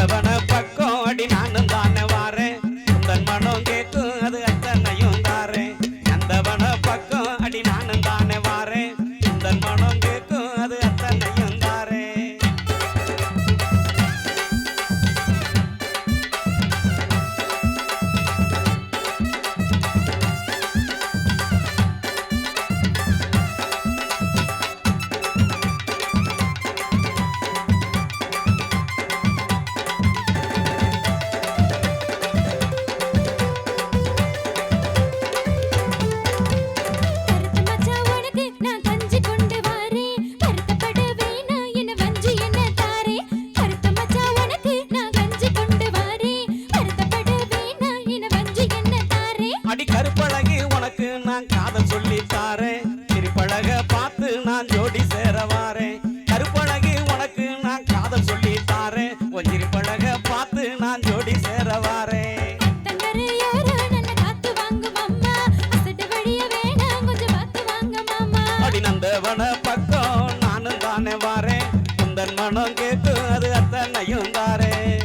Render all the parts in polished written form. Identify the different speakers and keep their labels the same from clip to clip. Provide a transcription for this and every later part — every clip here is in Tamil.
Speaker 1: நந்தவன பக்கம் அடி நானும் தானே வாரேன் உந்தன் மனம் கேட்கும் அது அத்தனையும் தாரேன் நந்தவன பக்கம் அடி நானும் தானே வாரேன் உந்தன் மனம் கேட்கும் அது அத்தனையும் தாரேன் கருப்பழகி உனக்கு நான் காதல் சொல்லி தாரேன் சிரிப்பழக பார்த்து நான் ஜோடி சேர வாரேன் கருப்பழகி உனக்கு நான் காதல் சொல்லி தாரேன் உன் சிரிப்பழக பார்த்து நான் ஜோடி சேர வாரேன் அடி நந்தவன பக்கம் நானும் தானே வாரேன் உந்தன் மனம் கேட்டு அது அத்தனையும் தாரேன்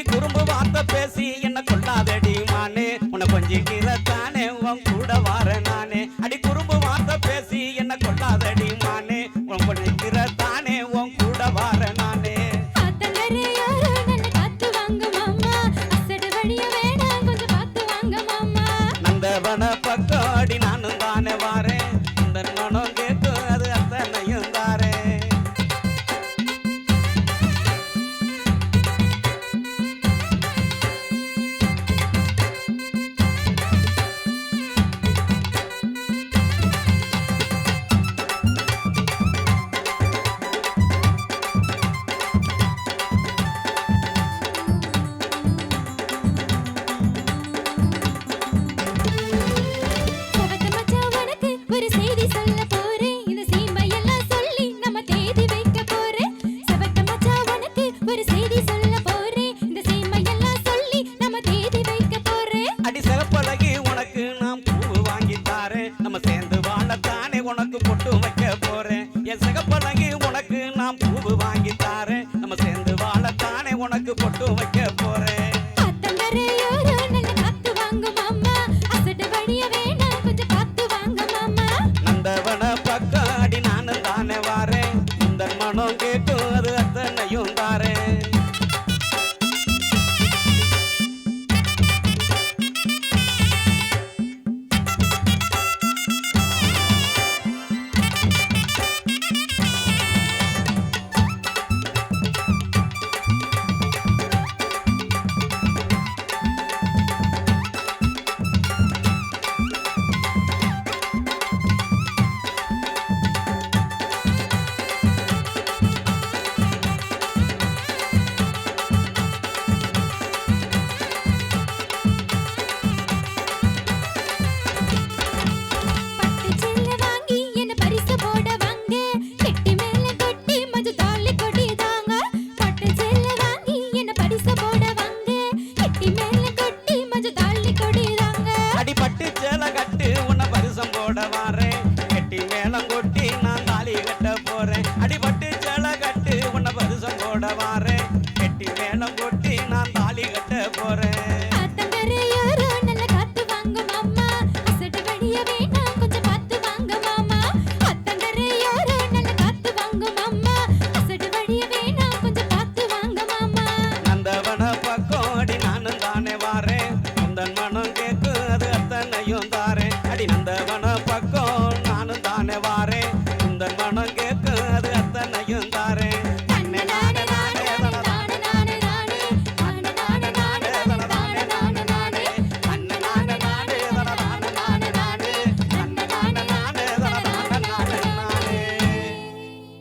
Speaker 1: குறும்பு வார்த்தை பேசி என்ன கொள்ளாதடி மானே உன கொஞ்சிக்கிற தானே உன் கூட வார நானே அடி குறும்பு வார்த்தை பேசி என்ன கொள்ளாதடி மானே உன் கொஞ்சிக்கிற தானே உன் கூட வார நானே நந்தவன பக்கம் அடி நானும் தானே வாரேன் இந்த மனம் கேட்டு அது அத்தனையும் தாரேன் நம்ம சேர்ந்து வாழத்தானே உனக்கு